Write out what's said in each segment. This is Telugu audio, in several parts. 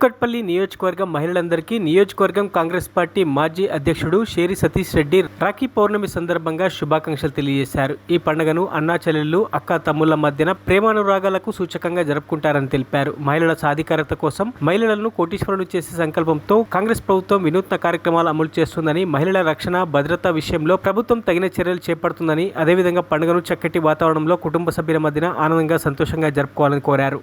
కూకట్పల్లి నియోజకవర్గం మహిళలందరికీ నియోజకవర్గం కాంగ్రెస్ పార్టీ మాజీ అధ్యక్షుడు షేరి సతీష్ రెడ్డి రాఖీ పౌర్ణమి సందర్భంగా శుభాకాంక్షలు తెలియజేశారు. ఈ పండుగను అన్నా చెల్లెళ్లు, అక్క తమ్ముళ్ల మధ్యన ప్రేమానురాగాలకు సూచకంగా జరుపుకుంటారని తెలిపారు. మహిళల సాధికారత కోసం మహిళలను కోటీశ్వరులు చేసే సంకల్పంతో కాంగ్రెస్ ప్రభుత్వం వినూత్న కార్యక్రమాలు అమలు చేస్తుందని, మహిళల రక్షణ, భద్రత విషయంలో ప్రభుత్వం తగిన చర్యలు చేపడుతుందని, అదేవిధంగా పండుగను చక్కటి వాతావరణంలో కుటుంబ సభ్యుల మధ్యన ఆనందంగా, సంతోషంగా జరుపుకోవాలని కోరారు.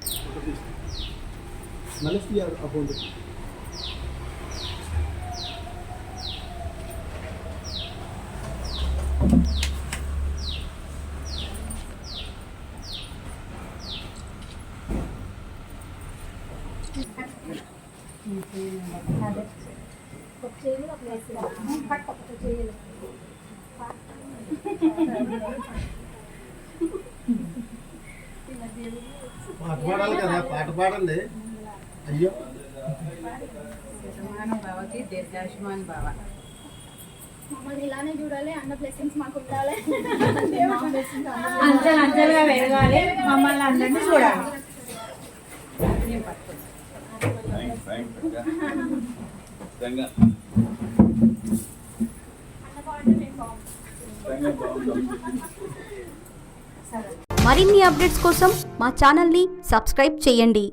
పాట పాడాలి కదా, పాట పాడండి. అయ్యో బావకి దీర్ఘాయుష్మాన్ బావ మమ్మల్ని ఇలానే చూడాలి, అన్న బ్లెస్సింగ్స్ మాకు ఉండాలి, అంచెలంచెలుగా పెరగాలి, మమ్మల్ని అందరినీ చూడాలి. మరిన్ని అప్డేట్స్ కోసం మా ఛానల్ని సబ్స్క్రైబ్ చేయండి.